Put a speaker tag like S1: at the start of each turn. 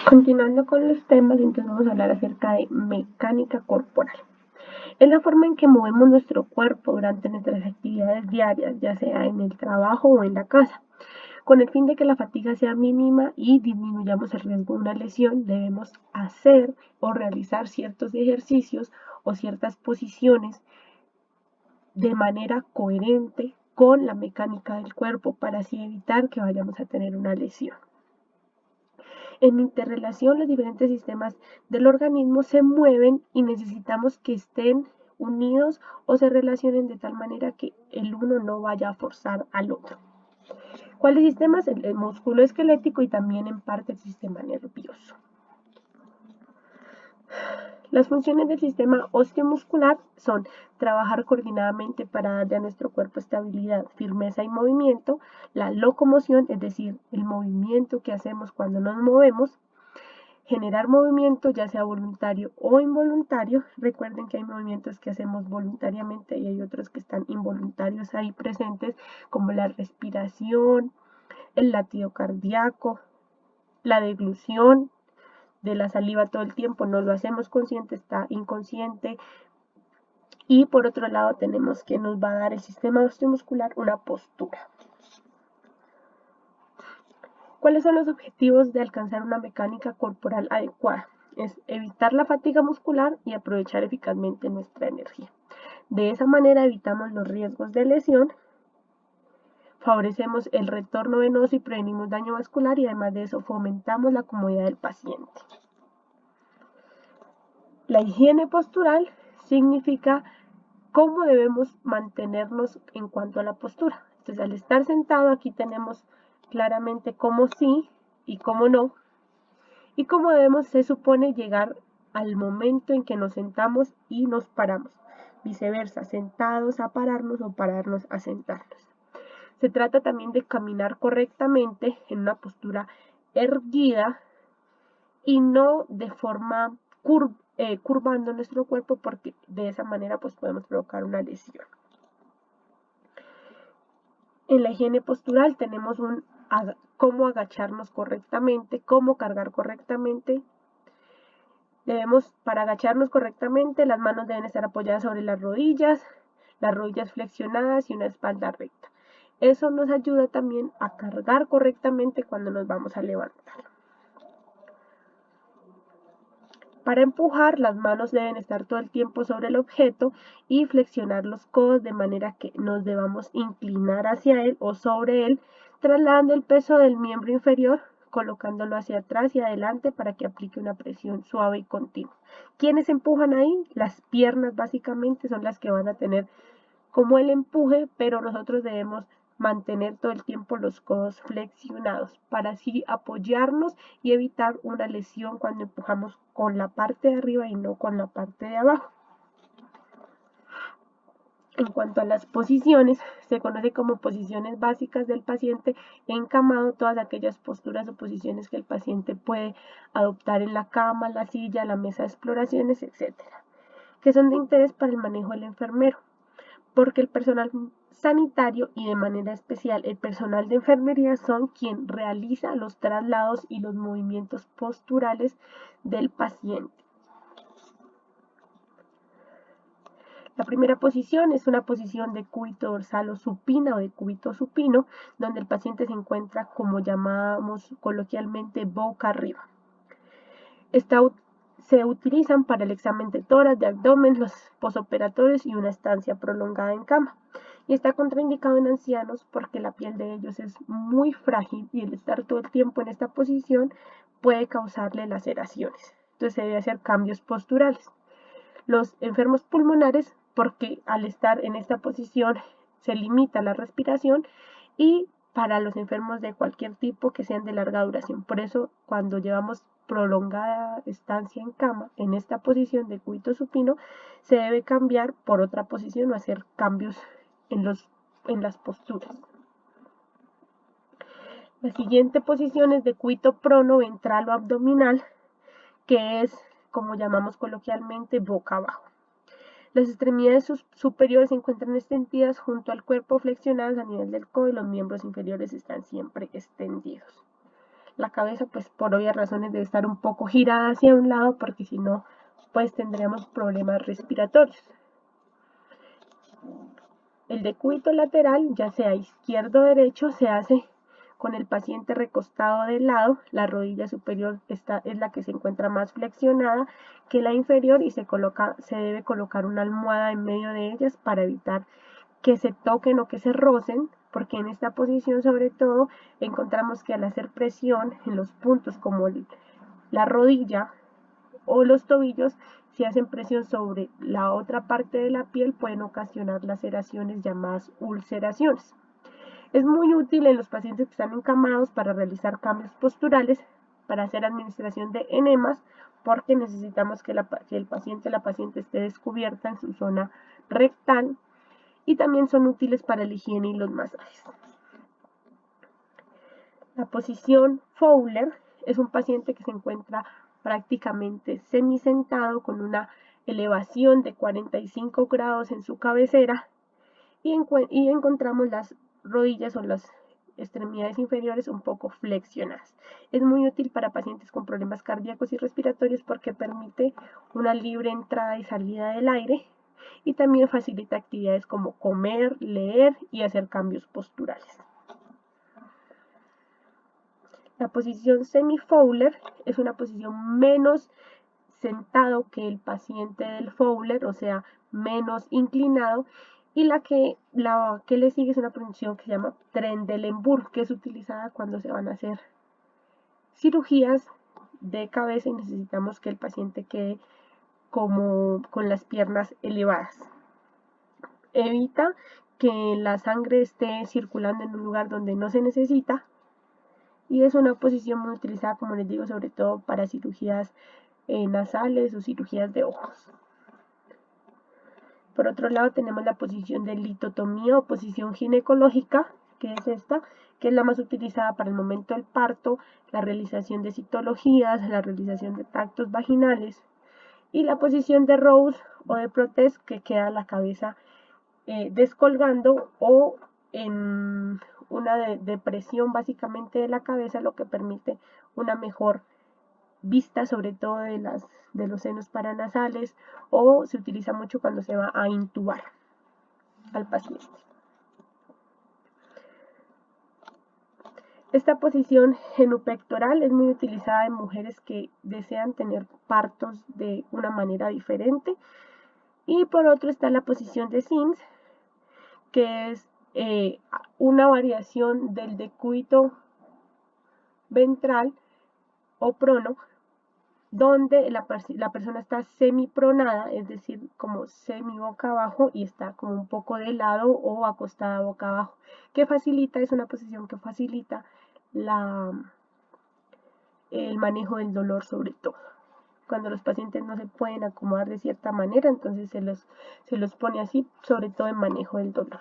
S1: Continuando con los temas, entonces vamos a hablar acerca de mecánica corporal. Es la forma en que movemos nuestro cuerpo durante nuestras actividades diarias, ya sea en el trabajo o en la casa. Con el fin de que la fatiga sea mínima y disminuyamos el riesgo de una lesión, debemos hacer o realizar ciertos ejercicios o ciertas posiciones de manera coherente con la mecánica del cuerpo para así evitar que vayamos a tener una lesión. En interrelación, los diferentes sistemas del organismo se mueven y necesitamos que estén unidos o se relacionen de tal manera que el uno no vaya a forzar al otro. ¿Cuáles sistemas? El músculo esquelético y también en parte el sistema nervioso. Las funciones del sistema osteomuscular son trabajar coordinadamente para darle a nuestro cuerpo estabilidad, firmeza y movimiento, la locomoción, es decir, el movimiento que hacemos cuando nos movemos, generar movimiento, ya sea voluntario o involuntario. Recuerden que hay movimientos que hacemos voluntariamente y hay otros que están involuntarios ahí presentes, como la respiración, el latido cardíaco, la deglución de la saliva todo el tiempo, no lo hacemos consciente, está inconsciente. Y por otro lado tenemos que nos va a dar el sistema osteomuscular una postura. ¿Cuáles son los objetivos de alcanzar una mecánica corporal adecuada? Es evitar la fatiga muscular y aprovechar eficazmente nuestra energía. De esa manera evitamos los riesgos de lesión, favorecemos el retorno venoso y prevenimos daño vascular y además de eso fomentamos la comodidad del paciente. La higiene postural significa cómo debemos mantenernos en cuanto a la postura. Entonces, al estar sentado, aquí tenemos claramente cómo sí y cómo no, y cómo debemos, se supone, llegar al momento en que nos sentamos y nos paramos. Viceversa, sentados a pararnos o pararnos a sentarnos. Se trata también de caminar correctamente en una postura erguida y no de forma curvando nuestro cuerpo, porque de esa manera pues podemos provocar una lesión. En la higiene postural tenemos cómo agacharnos correctamente, cómo cargar correctamente. Para agacharnos correctamente, las manos deben estar apoyadas sobre las rodillas flexionadas y una espalda recta. Eso nos ayuda también a cargar correctamente cuando nos vamos a levantar. Para empujar, las manos deben estar todo el tiempo sobre el objeto y flexionar los codos de manera que nos debamos inclinar hacia él o sobre él, trasladando el peso del miembro inferior, colocándolo hacia atrás y adelante para que aplique una presión suave y continua. ¿Quiénes empujan ahí? Las piernas básicamente son las que van a tener como el empuje, pero nosotros debemos mantener todo el tiempo los codos flexionados para así apoyarnos y evitar una lesión cuando empujamos con la parte de arriba y no con la parte de abajo. En cuanto a las posiciones, se conoce como posiciones básicas del paciente encamado, todas aquellas posturas o posiciones que el paciente puede adoptar en la cama, la silla, la mesa de exploraciones, etc., que son de interés para el manejo del enfermero, porque el personal sanitario y de manera especial el personal de enfermería son quien realiza los traslados y los movimientos posturales del paciente. La primera posición es una posición de cúbito dorsal o supina o de cúbito supino, donde el paciente se encuentra, como llamamos coloquialmente, boca arriba. Se utilizan para el examen de tórax, de abdomen, los posoperatorios y una estancia prolongada en cama. Y está contraindicado en ancianos porque la piel de ellos es muy frágil y el estar todo el tiempo en esta posición puede causarle laceraciones. Entonces se debe hacer cambios posturales. Los enfermos pulmonares, porque al estar en esta posición se limita la respiración, y para los enfermos de cualquier tipo que sean de larga duración. Por eso, cuando llevamos prolongada estancia en cama, en esta posición de cúbito supino, se debe cambiar por otra posición o hacer cambios en las posturas. La siguiente posición es de cúbito prono, ventral o abdominal, que es, como llamamos coloquialmente, boca abajo. Las extremidades superiores se encuentran extendidas junto al cuerpo, flexionadas a nivel del codo, y los miembros inferiores están siempre extendidos. La cabeza, pues por obvias razones, debe estar un poco girada hacia un lado porque si no, pues tendríamos problemas respiratorios. El decúbito lateral, ya sea izquierdo o derecho, se hace con el paciente recostado de lado. La rodilla superior es la que se encuentra más flexionada que la inferior y se debe colocar una almohada en medio de ellas para evitar que se toquen o que se rocen, porque en esta posición sobre todo encontramos que al hacer presión en los puntos como la rodilla o los tobillos, si hacen presión sobre la otra parte de la piel, pueden ocasionar laceraciones llamadas ulceraciones. Es muy útil en los pacientes que están encamados para realizar cambios posturales, para hacer administración de enemas, porque necesitamos que la paciente esté descubierta en su zona rectal, y también son útiles para la higiene y los masajes. La posición Fowler es un paciente que se encuentra prácticamente semisentado con una elevación de 45 grados en su cabecera y encontramos las rodillas o las extremidades inferiores un poco flexionadas. Es muy útil para pacientes con problemas cardíacos y respiratorios porque permite una libre entrada y salida del aire y también facilita actividades como comer, leer y hacer cambios posturales. La posición semi-Fowler es una posición menos sentado que el paciente del Fowler, o sea, menos inclinado, y la que le sigue es una posición que se llama Trendelenburg, que es utilizada cuando se van a hacer cirugías de cabeza y necesitamos que el paciente quede como con las piernas elevadas. Evita que la sangre esté circulando en un lugar donde no se necesita y es una posición muy utilizada, como les digo, sobre todo para cirugías nasales o cirugías de ojos. Por otro lado tenemos la posición de litotomía o posición ginecológica, que es esta, que es la más utilizada para el momento del parto, la realización de citologías, la realización de tactos vaginales, y la posición de Rose o de Protez, que queda la cabeza descolgando o en una depresión básicamente de la cabeza, lo que permite una mejor vista, sobre todo de los senos paranasales, o se utiliza mucho cuando se va a intubar al paciente. Esta posición genupectoral es muy utilizada en mujeres que desean tener partos de una manera diferente. Y por otro está la posición de Sims, que es una variación del decúbito ventral o prono, donde la persona está semipronada, es decir, como semi boca abajo y está como un poco de lado o acostada boca abajo, es una posición que facilita el manejo del dolor sobre todo. Cuando los pacientes no se pueden acomodar de cierta manera, entonces se los pone así, sobre todo en manejo del dolor.